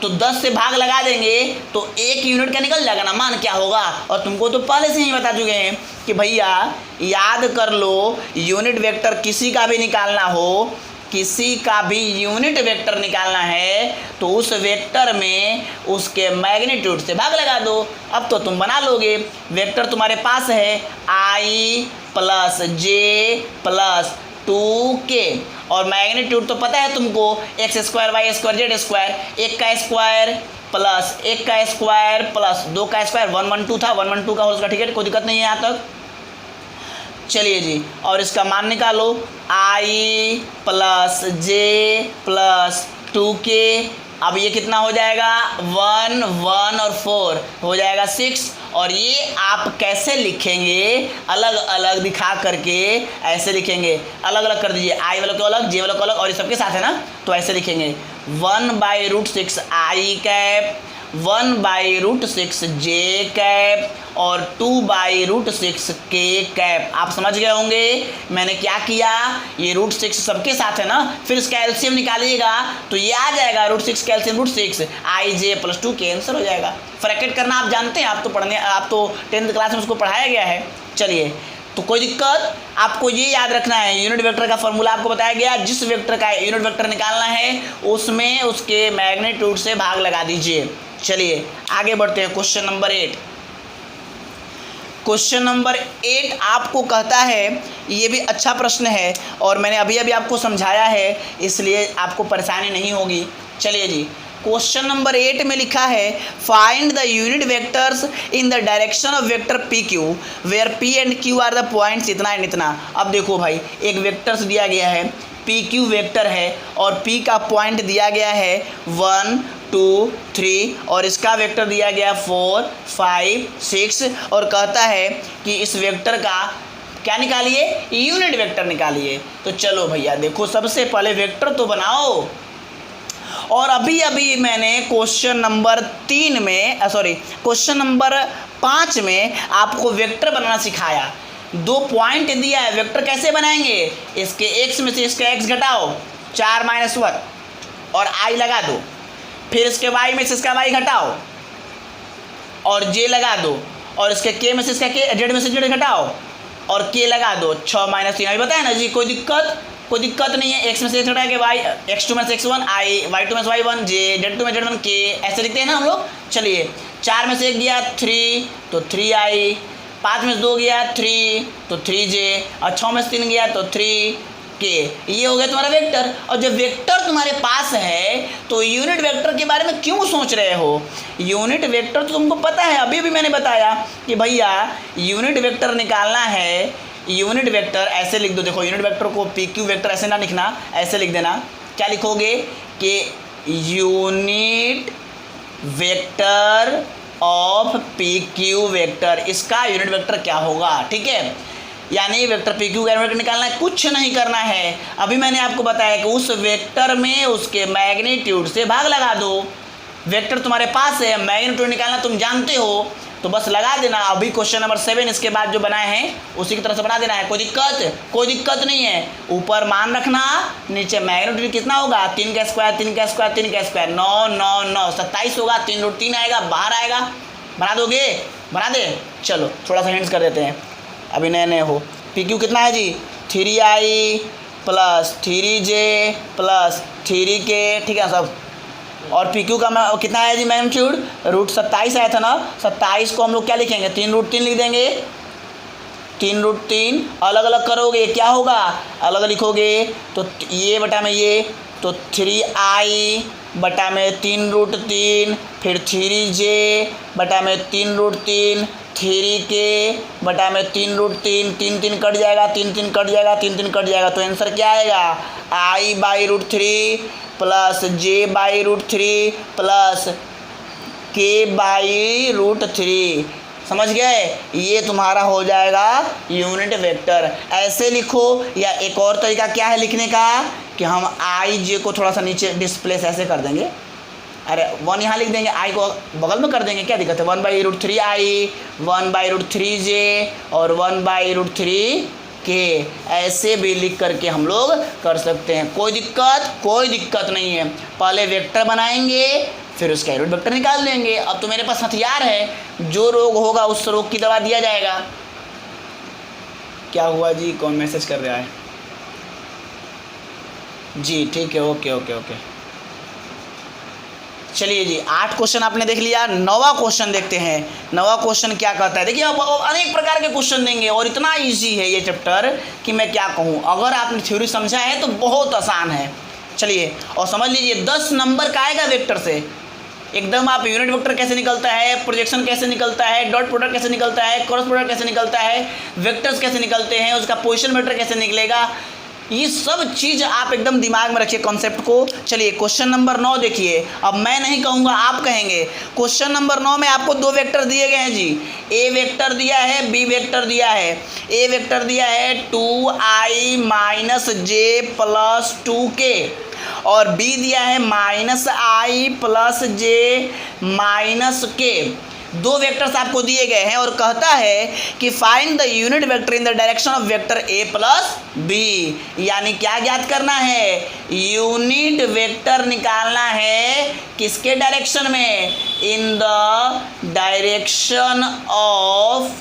तो 10 से भाग लगा देंगे तो 1 यूनिट का निकल जाएगा ना, मान क्या होगा। और तुमको तो पहले से ही बता चुके हैं कि भैया याद कर लो, यूनिट वेक्टर किसी का भी निकालना हो, किसी का भी यूनिट वेक्टर निकालना है तो उस वेक्टर में उसके मैग्नीट्यूड से भाग लगा दो। अब तो तुम बना लोगे, वेक्टर तुम्हारे पास है आई प्लस जे प्लस 2k और मैग्नीट्यूड तो पता है तुमको, x square Y square Z square, 1 का स्क्वायर प्लस 1 का स्क्वायर प्लस 2 का स्क्वायर, 112 था, 112 का होल स्क्वायर। ठीक है, कोई दिक्कत नहीं है यहाँ तक। चलिए जी, और इसका मान निकालो, आई प्लस जे प्लस 2k, अब ये कितना हो जाएगा, 1 1 और 4 हो जाएगा 6। और ये आप कैसे लिखेंगे, अलग अलग दिखा करके ऐसे लिखेंगे, अलग अलग कर दीजिए, आई वालों को अलग, जे वालों को अलग, और ये सबके साथ है ना, तो ऐसे लिखेंगे 1/√6 आई कैप, 1/√6 जे कैप और 2/√6 के कैप। आप समझ गए होंगे मैंने क्या किया, ये √6 सबके साथ है ना, फिर इसका एलसीएम निकालिएगा तो ये आ जाएगा √6 का एलसीएम √6, आई जे प्लस 2k आंसर हो जाएगा। ब्रैकेट करना आप जानते हैं, आप तो 10th क्लास में उसको पढ़ाया गया है। चलिए, तो कोई दिक्कत, आपको ये याद रखना है, यूनिट वेक्टर का फॉर्मूला आपको बताया गया, जिस वेक्टर का यूनिट वेक्टर निकालना है उसमें उसके मैग्नीट्यूड से भाग लगा दीजिए। चलिए आगे बढ़ते हैं, क्वेश्चन नंबर 8। क्वेश्चन नंबर 8 आपको कहता है, ये भी अच्छा प्रश्न है और मैंने अभी अभी आपको समझाया है, इसलिए आपको परेशानी नहीं होगी। चलिए जी, क्वेश्चन नंबर 8 में लिखा है find the unit vectors in the direction of vector P Q where P and Q are the points इतना एंड इतना। अब देखो भाई, एक वेक्टर्स दिया गया है, पी क्यू वेक्टर है और पी का पॉइंट दिया गया है 1 2 3 और इसका वेक्टर दिया गया 4 5 6 और कहता है कि इस वेक्टर का क्या निकालिए, यूनिट वेक्टर निकालिए। तो चलो भैया देखो, सबसे पहले वेक्टर तो बनाओ। और अभी अभी मैंने क्वेश्चन नंबर 3 में क्वेश्चन नंबर 5 में आपको वेक्टर बनाना सिखाया। 2 पॉइंट दिया है, वेक्टर कैसे बनाएंगे, इसके x में से इसका x घटाओ 4 - 1 और i लगा दो, फिर इसके y में से इसका y घटाओ और j लगा दो, और इसके k में से इसका k, z में से z घटाओ और k लगा दो, 6 - 3। अभी बताया ना जी, कोई दिक्कत नहीं है। x में से x घटा के y, x2 में से x1, i, y2 में से y1, j, z2 में z1, k, ऐसे लिखते हैं ना हम लोग। चलिए, 4 में से 1 गया 3 तो 3i, 5 में से 2 गया 3 तो 3j और 6 में से 3 गया तो 3k। ये हो गया तुम्हारा वेक्टर। और जब वेक्टर तुम्हारे पास है तो यूनिट वेक्टर के बारे में क्यों सोच रहे हो, यूनिट वेक्टर तो तुमको पता है, अभी भी मैंने बताया कि भैया यूनिट वेक्टर निकालना है यूनिट वेक्टर ऐसे लिख दो, देखो यूनिट वेक्टर को पी क्यू वेक्टर ऐसे ना लिखना, ऐसे लिख देना। क्या लिखोगे कि unit vector of P Q vector, इसका यूनिट वेक्टर क्या होगा, ठीक है। यानी वेक्टर पी क्यू वेक्टर निकालना है, कुछ नहीं करना है। अभी मैंने आपको बताया कि उस वेक्टर में उसके मैग्नीट्यूड से भाग लगा दो। वेक्टर तुम्हारे पास है, मैग्नीट्यूड निकालना तुम जानते हो, तो बस लगा देना। अभी क्वेश्चन नंबर 7 इसके बाद जो बनाए हैं उसी की तरह से बना देना है, कोई दिक्कत नहीं है। ऊपर मान रखना, नीचे मैग्नीट्यूड कितना होगा 3 का स्क्वायर 3 का स्क्वायर 3 का स्क्वायर 9 9 9 27 होगा। 3√3 आएगा, बाहर आएगा। बना दोगे, बना दे। चलो थोड़ा सा हिंट्स कर देते हैं, अभी नए नए हो। पी क्यू कितना है जी 3i plus 3j plus 3k, ठीक है सब। और पी क्यू का कितना है जी मैग्नीट्यूड √27 आया था ना, 27 को हम लोग क्या लिखेंगे 3√3 लिख देंगे। 3√3 अलग अलग करोगे क्या होगा, अलग लिखोगे तो ये बटा में ये, तो 3i बटा में 3√3, फिर 3j बटा में 3√3, 3k बटा में 3√3, 3 3 कट जाएगा, 3 3 कट जाएगा, 3 3 कट जाएगा। तो आंसर क्या आएगा i/√3 plus j/√3 plus k/√3। समझ गए, ये तुम्हारा हो जाएगा यूनिट वेक्टर। ऐसे लिखो, या एक और तरीका क्या है लिखने का कि हम आई जे को थोड़ा सा नीचे डिस्प्लेस ऐसे कर देंगे। अरे 1 यहाँ लिख देंगे, आई को बगल में कर देंगे, क्या दिक्कत है। 1/√3i 1/√3j और 1/√3k ऐसे भी लिख करके हम लोग कर सकते हैं, कोई दिक्कत नहीं है। पहले वेक्टर बनाएंगे फिर उसका यूनिट वेक्टर निकाल लेंगे। अब तो मेरे पास हथियार है, जो रोग होगा उस रोग की दवा दिया जाएगा। क्या हुआ जी, कौन मैसेज कर रहा है जी, ठीक है, ओके। चलिए जी 8 क्वेश्चन आपने देख लिया, 9वां क्वेश्चन देखते हैं। 9वां क्वेश्चन क्या कहता है, देखिए अब अनेक प्रकार के क्वेश्चन देंगे और इतना इजी है ये चैप्टर कि मैं क्या कहूँ। अगर आपने थ्योरी समझा है तो बहुत आसान है। चलिए और समझ लीजिए 10 नंबर का आएगा वेक्टर से एकदम। आप यूनिट वेक्टर कैसे निकलता है, प्रोजेक्शन कैसे निकलता है, डॉट प्रोडक्ट कैसे निकलता है, क्रॉस प्रोडक्ट कैसे निकलता है, वेक्टर्स कैसे निकलते हैं, उसका पोजीशन वेक्टर कैसे निकलेगा, ये सब चीज़ आप एकदम दिमाग में रखिए कॉन्सेप्ट को। चलिए क्वेश्चन नंबर 9 देखिए, अब मैं नहीं कहूँगा आप कहेंगे। क्वेश्चन नंबर 9 में आपको 2 वेक्टर दिए गए हैं जी, ए वेक्टर दिया है, बी वेक्टर दिया है। ए वेक्टर दिया है 2i - j प्लस 2k और बी दिया है -i plus j minus k। 2 vectors आपको दिए गए हैं और कहता है कि find the unit vector in the direction of vector a plus B. यानी क्या ज्ञात करना है, यूनिट वेक्टर निकालना है किसके डायरेक्शन में, in the direction of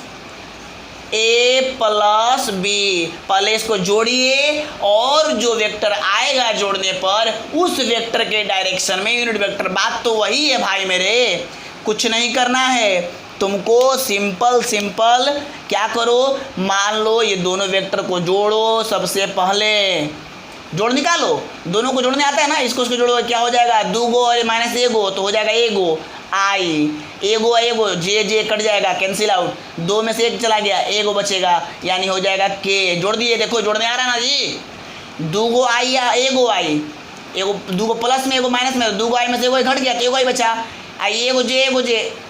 a plus B. पहले इसको जोड़िए और जो वेक्टर आएगा जोड़ने पर उस वेक्टर के डायरेक्शन में यूनिट वेक्टर। बात तो वही है भाई मेरे, कुछ नहीं करना है तुमको, सिंपल क्या करो, मान लो ये दोनों वेक्टर को जोड़ो। सबसे पहले जोड़ निकालो, दोनों को जोड़ने आता है ना, इसको जोड़ो, क्या हो जाएगा 2 और -1 तो हो जाएगा 1 आई, 1 जे कट जाएगा, कैंसिल आउट, 2 में से 1 चला गया, 1 बचेगा, यानी हो जाएगा के। जोड़ दिए, देखो जोड़ने आ रहा ना जी, 2 आई या 1 आई, 2 प्लस में 1 माइनस में, 2 आई में से 1 घट गया तो 1 आई बचा। आई 1 जे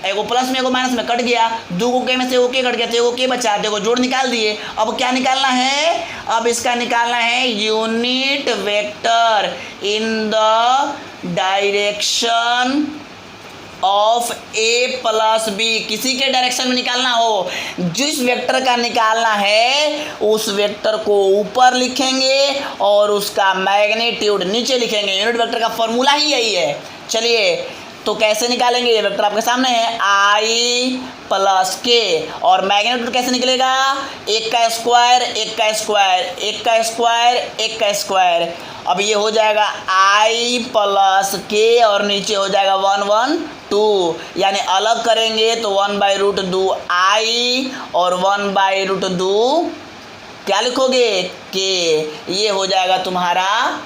1 प्लस में 1 माइनस में कट गया, 2 के में से 1 के कट गया तो 1 के बचा। देखो जोड़ निकाल दिए। अब क्या निकालना है, अब इसका निकालना है unit vector in the direction of a plus B. किसी के डायरेक्शन में निकालना हो, जिस वेक्टर का निकालना है उस वेक्टर को ऊपर लिखेंगे और उसका मैग्नीट्यूड नीचे लिखेंगे। यूनिट वेक्टर का फॉर्मूला ही यही है। चलिए तो कैसे निकालेंगे, ये वेक्टर आपके सामने है i प्लस के, और मैग्नीट्यूड कैसे निकलेगा, 1 का स्क्वायर 1 का स्क्वायर 1 का स्क्वायर 1 का स्क्वायर। अब ये हो जाएगा i प्लस के और नीचे हो जाएगा 1 1 2, यानी अलग करेंगे तो 1/√2 i और 1/√2 क्या लिखोगे के। ये हो जाएगा तुम्हारा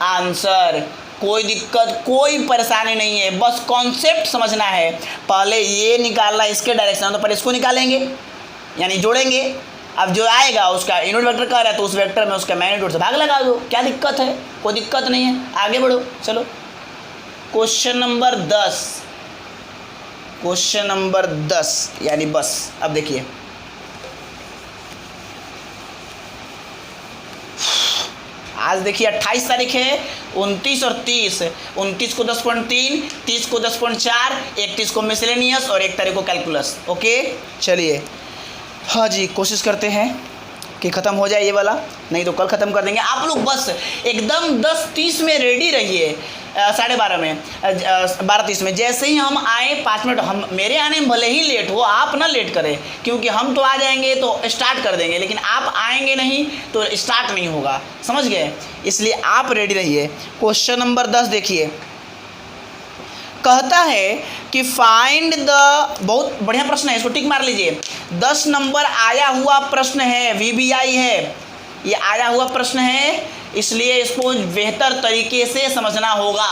आंसर। कोई दिक्कत कोई परेशानी नहीं है, बस कॉन्सेप्ट समझना है। पहले ये निकालना इसके डायरेक्शन, तो पहले इसको निकालेंगे यानी जोड़ेंगे, अब जो आएगा उसका यूनिट वेक्टर कह रहा है तो उस वेक्टर में उसका मैग्नीट्यूड से भाग लगा दो, क्या दिक्कत है, कोई दिक्कत नहीं है, आगे बढ़ो। चलो क्वेश्चन नंबर 10, क्वेश्चन नंबर 10 यानी बस। अब देखिए आज देखिए 28 तारीख है, 29 और 30, 29 को 10.3, 30 को 10.4, 31 को मिसलेनियस और 1 तारीख को कैलकुलस। ओके चलिए, हाँ जी कोशिश करते हैं कि ख़त्म हो जाए ये वाला, नहीं तो कल ख़त्म कर देंगे। आप लोग बस एकदम 10:30 में रेडी रहिए, 12:30 में, 12:30 में। जैसे ही हम आए 5 मिनट, हम मेरे आने में भले ही लेट हो, आप ना लेट करें, क्योंकि हम तो आ जाएंगे तो स्टार्ट कर देंगे, लेकिन आप आएंगे नहीं तो स्टार्ट नहीं होगा, समझ गए, इसलिए आप रेडी रहिए। क्वेश्चन नंबर 10 देखिए, कहता है कि फाइंड द, बहुत बढ़िया प्रश्न है, इसको टिक मार लीजिए। 10 नंबर आया हुआ प्रश्न है, VBI है, ये आया हुआ प्रश्न है, इसलिए इसको बेहतर तरीके से समझना होगा।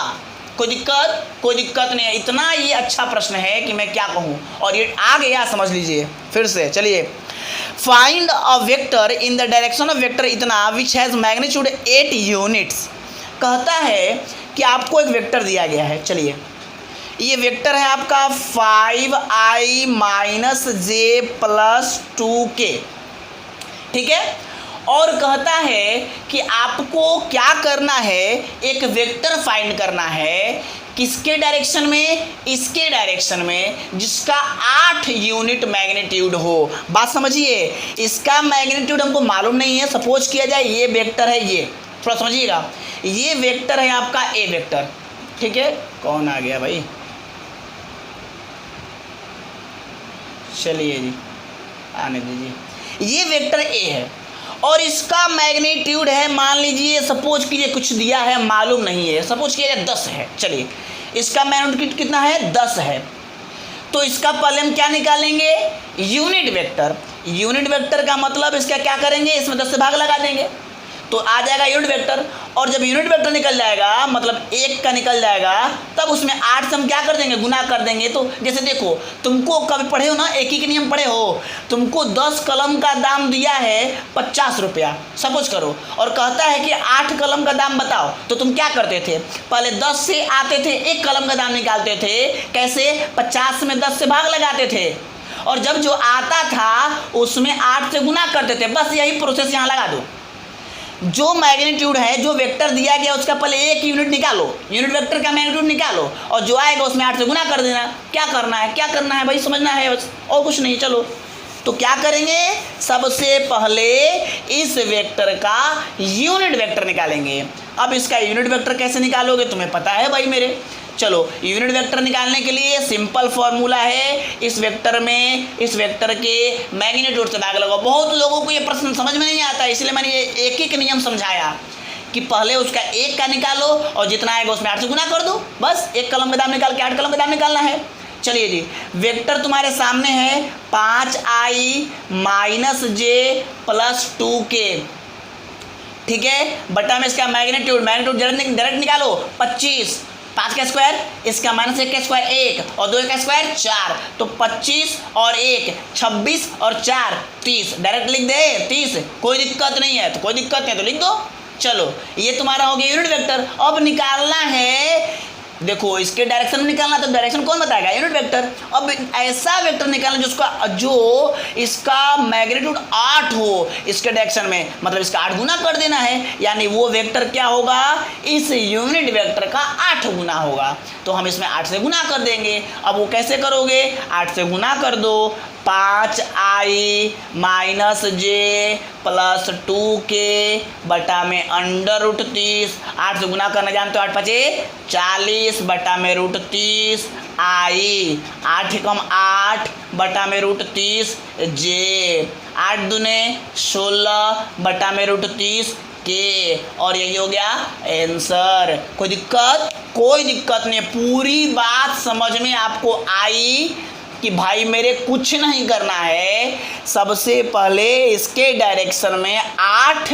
कोई दिक्कत नहीं है, इतना ये अच्छा प्रश्न है कि मैं क्या कहूँ, और ये आ गया, समझ लीजिए फिर से। चलिए, find a vector in the direction of vector इतना विच हैज़ मैग्नीट्यूड 8 यूनिट्स। कहता है कि आपको एक वेक्टर दिया गया है, चलिए ये वेक्टर है आपका 5i - j + 2k, ठीक है, और कहता है कि आपको क्या करना है, एक वेक्टर फाइंड करना है, किसके डायरेक्शन में, इसके डायरेक्शन में, जिसका 8 यूनिट मैग्नीट्यूड हो। बात समझिए, इसका मैग्नीट्यूड हमको मालूम नहीं है, सपोज किया जाए ये वेक्टर है, ये थोड़ा समझिएगा, ये वेक्टर है आपका ए वेक्टर, ठीक है, कौन आ गया भाई, चलिए जी आने दीजिए, ये वेक्टर ए है और इसका मैग्नीट्यूड है, मान लीजिए सपोज कीजिए कुछ दिया है, मालूम नहीं है, सपोज कीजिए 10 है, चलिए इसका मैग्नीट्यूड कितना है, 10 है, तो इसका पहले हम क्या निकालेंगे, यूनिट वेक्टर। यूनिट वेक्टर का मतलब इसका क्या करेंगे, इसमें 10 से भाग लगा देंगे तो आ जाएगा यूनिट वेक्टर, और जब यूनिट वेक्टर निकल जाएगा, मतलब 1 का निकल जाएगा, तब उसमें 8 से हम क्या कर देंगे, गुना कर देंगे। तो जैसे देखो, तुमको कभी पढ़े हो ना, एक ही के नियम पढ़े हो, तुमको 10 कलम का दाम दिया है 50 रुपया सपोज करो, और कहता है कि 8 कलम का दाम बताओ, तो तुम क्या करते थे, पहले 10 से आते थे, 1 कलम का दाम निकालते थे, कैसे, 50 में 10 से भाग लगाते थे, और जब जो आता था उसमें 8 से गुना करते थे। बस यही प्रोसेस यहाँ लगा दो। जो मैग्नीट्यूड है, जो वेक्टर दिया गया उसका पहले एक यूनिट निकालो, यूनिट वेक्टर का मैग्नीट्यूड निकालो, और जो आएगा उसमें 8 से गुना कर देना। क्या करना है भाई, समझना है बस, और कुछ नहीं। चलो तो क्या करेंगे, सबसे पहले इस वेक्टर का यूनिट वेक्टर निकालेंगे। अब इसका यूनिट वेक्टर कैसे निकालोगे, तुम्हें पता है भाई मेरे। चलो यूनिट वेक्टर निकालने के लिए सिंपल फॉर्मूला है, इस वेक्टर में इस वेक्टर के मैग्नीट्यूड से भाग लगाओ। बहुत लोगों को ये प्रश्न समझ में नहीं आता, इसलिए मैंने ये एक एक नियम समझाया कि पहले उसका 1 का निकालो और जितना आएगा उसमें 8 से गुना कर दो, बस 1 कलम का दाम निकाल के 8 कलम का दाम निकालना है। चलिए जी, वेक्टर तुम्हारे सामने है 5i - j + 2k, ठीक है, बटा में इसका मैग्नीट्यूड डायरेक्ट निकालो, 25, 5 का स्क्वायर, इसका -1 का स्क्वायर 1 और 2 का स्क्वायर 4, तो 25 और 1 26 और 4 30, डायरेक्ट लिख दे 30, कोई दिक्कत नहीं है, तो कोई दिक्कत नहीं तो लिख दो। चलो ये तुम्हारा हो गया यूनिट वेक्टर। अब निकालना है, देखो इसके डायरेक्शन में निकालना, तो डायरेक्शन कौन बताएगा, यूनिट वेक्टर। अब ऐसा वेक्टर निकालना जो इसका मैग्नीट्यूड 8 हो इसके डायरेक्शन में, मतलब इसका 8 गुना कर देना है, यानी वो वेक्टर क्या होगा, इस यूनिट वेक्टर का 8 गुना होगा। तो हम इसमें 8 से गुना कर देंगे। अब वो कैसे करोगे, 8 से गुना कर दो, 5i - j + 2k बटा में √30, 8 से गुना करना जानते हो, 8 5 40 बटा में √30 i, 8 कम 8 बटा में √30 j, 8 दूने 16 बटा में √30 के, और यही हो गया आंसर। कोई दिक्कत नहीं, पूरी बात समझ में आपको आई कि भाई मेरे कुछ नहीं करना है, सबसे पहले इसके डायरेक्शन में 8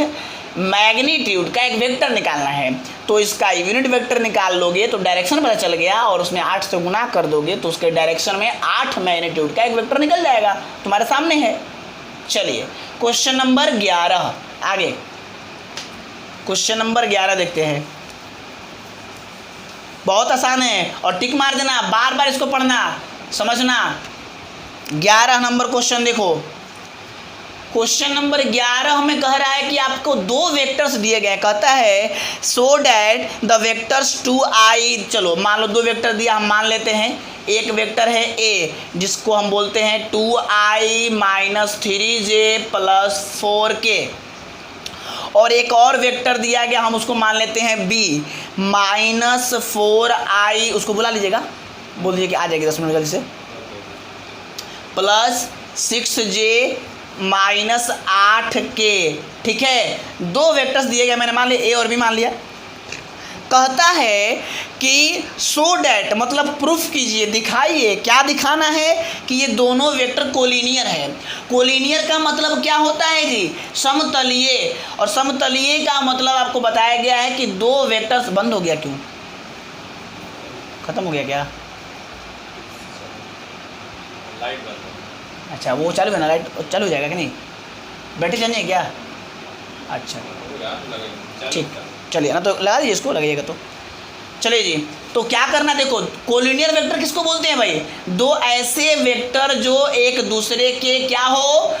मैग्नीट्यूड का एक वेक्टर निकालना है। तो इसका यूनिट वेक्टर निकाल लोगे तो डायरेक्शन पता चल गया, और उसमें 8 से गुना कर दोगे तो उसके डायरेक्शन में 8 मैग्नीट्यूड का एक वेक्टर निकल जाएगा, तुम्हारे सामने है। चलिए क्वेश्चन नंबर 11 आगे, क्वेश्चन नंबर 11 देखते हैं। बहुत आसान है और टिक मार देना, बार बार इसको पढ़ना समझना। 11 नंबर क्वेश्चन देखो, क्वेश्चन नंबर 11 हमें कह रहा है कि आपको दो वेक्टर्स दिए गए, कहता है सो डैट द वेक्टर्स 2i, चलो मान लो दो वेक्टर दिया, हम मान लेते हैं एक वेक्टर है a जिसको हम बोलते हैं 2i - 3j + 4k, और एक और वेक्टर दिया गया हम उसको मान लेते हैं b -4i, उसको बुला लीजिएगा, बोल दीजिए कि आ जाएगी 10 मिनट जल्दी से, प्लस 6j - 8k। ठीक है, दो वेक्टर्स दिए गए, मैंने मान लिया ए और बी मान लिया। कहता है कि सो डैट मतलब प्रूफ कीजिए, दिखाइए, क्या दिखाना है कि ये दोनों वेक्टर कोलिनियर है। कोलिनियर का मतलब क्या होता है जी, समतलीय, और समतलीय का मतलब आपको बताया गया है कि दो वेक्टर्स, बंद हो गया क्यों, खत्म हो गया क्या, लाइट बंद, अच्छा वो चालू है ना, लाइट चालू हो जाएगा कि नहीं, बैटरी चाहिए क्या, अच्छा ठीक, चलिए ना तो लगा दीजिए इसको, लगेगा तो चलिए जी। तो क्या करना, देखो कोलिनियर वेक्टर किसको बोलते हैं भाई, दो ऐसे वेक्टर जो एक दूसरे के क्या हो,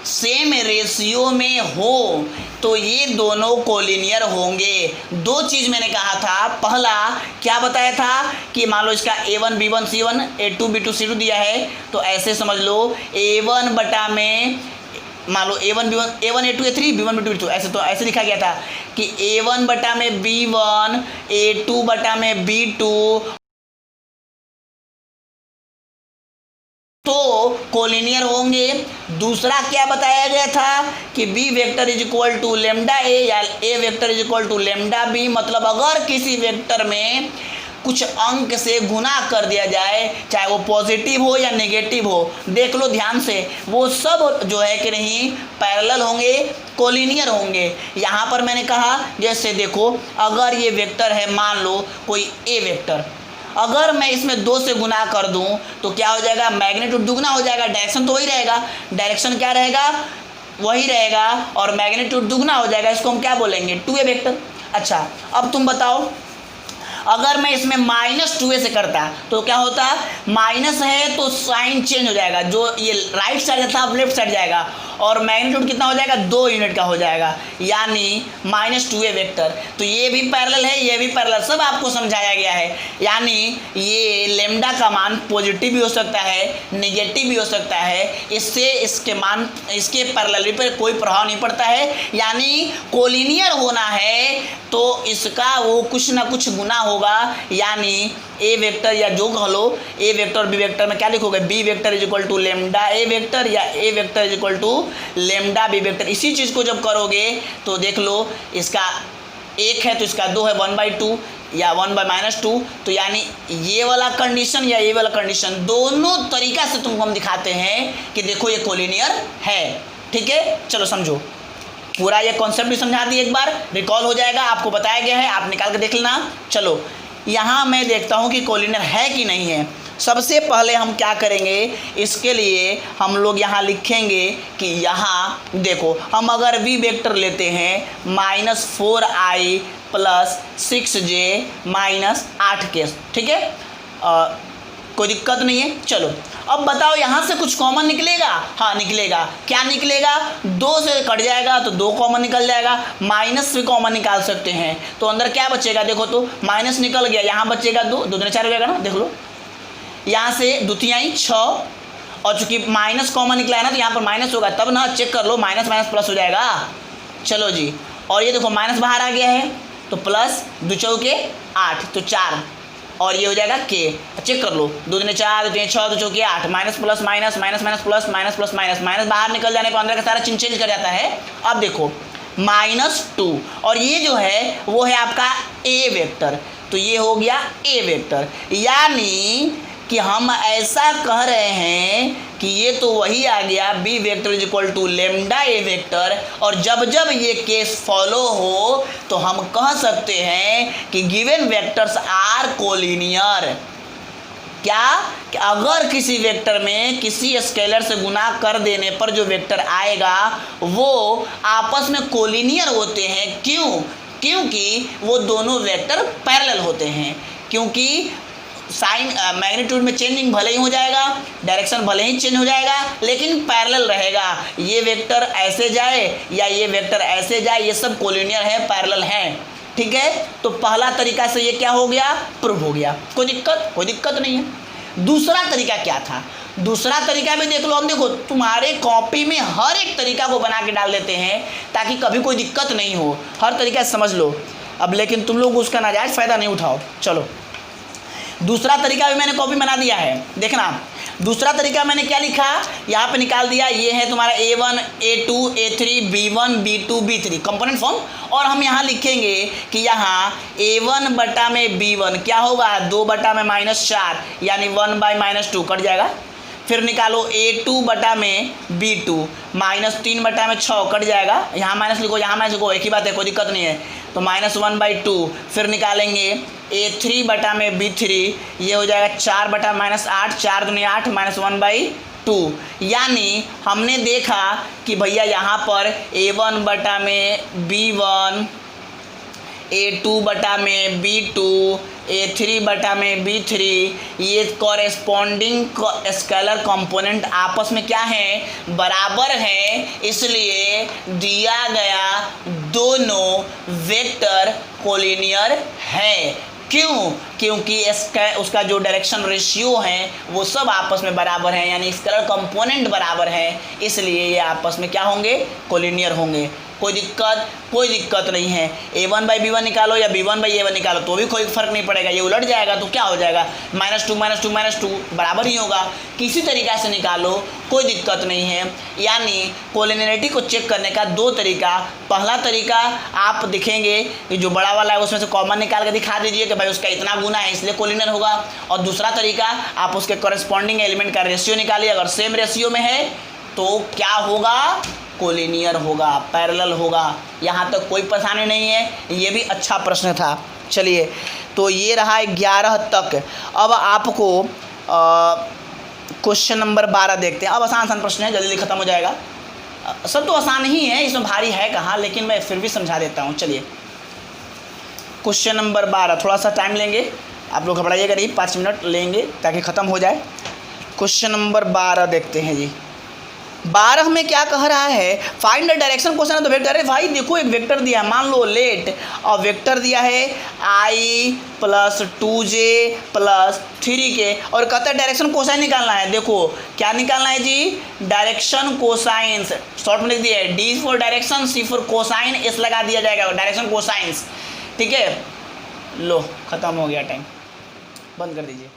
सेम रेशियो में हो, तो ये दोनों कोलिनियर होंगे। दो चीज़ मैंने कहा था, पहला क्या बताया था कि मान लो इसका a1 b1 c1 a2 b2 c2 दिया है, तो ऐसे समझ लो a1 बटा में मान लो a1 b1 a1 a2 a3 b1 b2 b2, ऐसे तो ऐसे लिखा गया था कि a1 बटा में b1 a2 बटा में b2, तो कोलिनियर होंगे। दूसरा क्या बताया गया था कि b vector is equal to lambda A या a vector is equal to lambda b, मतलब अगर किसी वेक्टर में कुछ अंक से गुना कर दिया जाए, चाहे वो पॉजिटिव हो या नेगेटिव हो, देख लो ध्यान से, वो सब जो है कि नहीं पैरेलल होंगे, कोलिनियर होंगे। यहाँ पर मैंने कहा जैसे देखो, अगर ये वेक्टर है मान लो कोई a वेक्टर, अगर मैं इसमें 2 से गुना कर दूं तो क्या हो जाएगा, मैग्नीट्यूड दुगना हो जाएगा, डायरेक्शन तो वही रहेगा, डायरेक्शन क्या रहेगा, वही रहेगा, और मैग्नीट्यूड दुगना हो जाएगा, इसको हम क्या बोलेंगे, 2a वेक्टर। अच्छा अब तुम बताओ, अगर मैं इसमें -2a से करता तो क्या होता, माइनस है तो साइन चेंज हो जाएगा, जो ये राइट साइड था अब लेफ्ट साइड जाएगा, और मैग्नीट्यूड कितना हो जाएगा, 2 यूनिट का हो जाएगा, यानी -2a वेक्टर। तो ये भी पैरेलल है, ये भी पैरेलल, सब आपको समझाया गया है। यानी ये लेमडा का मान पॉजिटिव भी हो सकता है, नेगेटिव भी हो सकता है, इससे इसके मान, इसके पैरेलल पर कोई प्रभाव नहीं पड़ता है। यानी कोलिनियर होना है तो इसका वो कुछ ना कुछ गुना होगा, यानी ए वेक्टर या जो कह लो, ए वेक्टर और बी वेक्टर में क्या लिखोगे, B vector is equal to lambda A vector या A vector is equal to lambda B vector. इसी चीज़ को जब करोगे तो देख लो, इसका 1 है तो इसका 2 है, 1/2 या 1/-2, तो यानी ये वाला कंडीशन या ये वाला कंडीशन, दोनों तरीका से तुमको हम दिखाते हैं कि देखो ये कोलिनियर है। ठीक है, चलो समझो, पूरा ये कॉन्सेप्ट भी समझा दी, एक बार रिकॉल हो जाएगा, आपको बताया गया है, आप निकाल के देख लेना। चलो यहाँ मैं देखता हूँ कि कोलिनियर है कि नहीं है। सबसे पहले हम क्या करेंगे, इसके लिए हम लोग यहाँ लिखेंगे कि यहाँ देखो, हम अगर v वेक्टर लेते हैं -4i + 6j - 8k, ठीक है, कोई दिक्कत नहीं है। चलो अब बताओ यहाँ से कुछ कॉमन निकलेगा, हाँ निकलेगा, क्या निकलेगा, 2 से कट जाएगा तो 2 कॉमन निकल जाएगा, माइनस भी कॉमन निकाल सकते हैं, तो अंदर क्या बचेगा, देखो तो माइनस निकल गया, यहाँ बचेगा 2, 2 दूनी 4 हो जाएगा ना, देख लो यहाँ से 2 तिहाई 6, और चूंकि माइनस कॉमन निकला है ना तो यहाँ पर माइनस होगा, तब ना चेक कर लो, माइनस माइनस प्लस हो जाएगा। चलो जी, और ये देखो माइनस बाहर आ गया है तो प्लस 2 चौके 8 तो 4, और ये हो जाएगा के, चेक कर लो, 2 दूनी 4 2 3 6 2 चौके 8, minus plus minus minus minus plus minus plus minus, minus बाहर निकल जाने पर अंदर का सारा चिन्ह चेंज कर जाता है। अब देखो -2, और ये जो है वो है आपका ए वेक्टर, तो ये हो गया ए वेक्टर, यानी कि हम ऐसा कह रहे हैं कि ये तो वही आ गया B vector is equal to lambda A vector, और जब जब ये केस फॉलो हो तो हम कह सकते हैं कि गिवन वेक्टर्स आर कोलिनियर। क्या कि अगर किसी वेक्टर में किसी स्केलर से गुना कर देने पर जो वेक्टर आएगा वो आपस में कोलिनियर होते हैं। क्यों? क्योंकि वो दोनों वेक्टर पैरेलल होते हैं। क्योंकि साइन मैग्नीट्यूड में चेंजिंग भले ही हो जाएगा, डायरेक्शन भले ही चेंज हो जाएगा, लेकिन पैरेलल रहेगा। ये वेक्टर ऐसे जाए या ये वेक्टर ऐसे जाए, ये सब कोलिनियर है, पैरेलल हैं। ठीक है, तो पहला तरीका से ये क्या हो गया, प्रूव हो गया। कोई दिक्कत नहीं है। दूसरा तरीका क्या था? दूसरा तरीका भी देख लो। हम देखो तुम्हारे कॉपी में हर एक तरीका को बना के डाल देते हैं ताकि कभी कोई दिक्कत नहीं हो। हर तरीका समझ लो अब, लेकिन तुम लोग उसका नाजायज़ फ़ायदा नहीं उठाओ। चलो दूसरा तरीका भी मैंने कॉपी बना दिया है। देखना दूसरा तरीका मैंने क्या लिखा, यहाँ पे निकाल दिया। ये है तुम्हारा A1 A2 A3 B1 B2 B3 component form. और हम यहाँ लिखेंगे कि यहाँ A1 बटा में B1 क्या होगा, 2 बटा में -4 यानी 1/-2 कट जाएगा। फिर निकालो A2 बटा में B2 -3 बटा में 6 कट जाएगा। यहाँ माइनस लिखो, यहाँ माइनस लिखो, एक ही बात है, कोई दिक्कत नहीं है। तो -1/2। फिर निकालेंगे A3 बटा में B3, ये हो जाएगा 4 बटा -8, 4 दूनी 8 -1/2। यानी हमने देखा कि भैया यहाँ पर A1 बटा में B1, A2 बटा में B2, A3 बटा में B3, ये कॉरेस्पॉन्डिंग स्केलर कंपोनेंट आपस में क्या है, बराबर है। इसलिए दिया गया दोनों वेक्टर कोलिनियर है। क्यों? क्योंकि उसका जो डायरेक्शन रेशियो है वो सब आपस में बराबर है, यानी स्केलर कंपोनेंट बराबर है। इसलिए ये आपस में क्या होंगे, कोलिनियर होंगे। कोई दिक्कत नहीं है। A1/B1 निकालो या B1/A1 निकालो तो भी कोई फर्क नहीं पड़ेगा। ये उलट जाएगा तो क्या हो जाएगा, -2 बराबर ही होगा। किसी तरीक़ा से निकालो, कोई दिक्कत नहीं है। यानी कोलिनियरिटी को चेक करने का दो तरीका। पहला तरीका आप दिखेंगे कि जो बड़ा वाला है उसमें से कॉमन निकाल के दिखा दीजिए कि भाई उसका इतना गुना है इसलिए कोलिनियर होगा। और दूसरा तरीका आप उसके कॉरेस्पॉन्डिंग एलिमेंट का रेशियो निकालिए, अगर सेम रेशियो में है तो क्या होगा, कोलिनियर होगा, पैरेलल होगा। यहाँ तक कोई परेशानी नहीं है। ये भी अच्छा प्रश्न था। चलिए तो ये रहा 11 तक। अब आपको क्वेश्चन नंबर 12 देखते हैं। अब आसान प्रश्न है, जल्दी ख़त्म हो जाएगा। सब तो आसान ही है, इसमें भारी है कहाँ, लेकिन मैं फिर भी समझा देता हूँ। चलिए क्वेश्चन नंबर 12, थोड़ा सा टाइम लेंगे, आप लोग घबराइएगा नहीं, 5 मिनट लेंगे ताकि ख़त्म हो जाए। क्वेश्चन नंबर 12 देखते हैं जी। 12 में क्या कह रहा है, फाइंड द डायरेक्शन क्वेश्चन है तो वेक्टर है। भाई देखो एक वेक्टर दिया है, मान लो लेट, और वेक्टर दिया है I + 2j + 3k, और कहता है डायरेक्शन कोसाइन निकालना है। देखो क्या निकालना है जी, डायरेक्शन कोसाइंस। शॉर्ट में लिख दिया है D for direction, C for cosine, S लगा दिया जाएगा, डायरेक्शन कोसाइंस। ठीक है, लो खत्म हो गया टाइम, बंद कर दीजिए।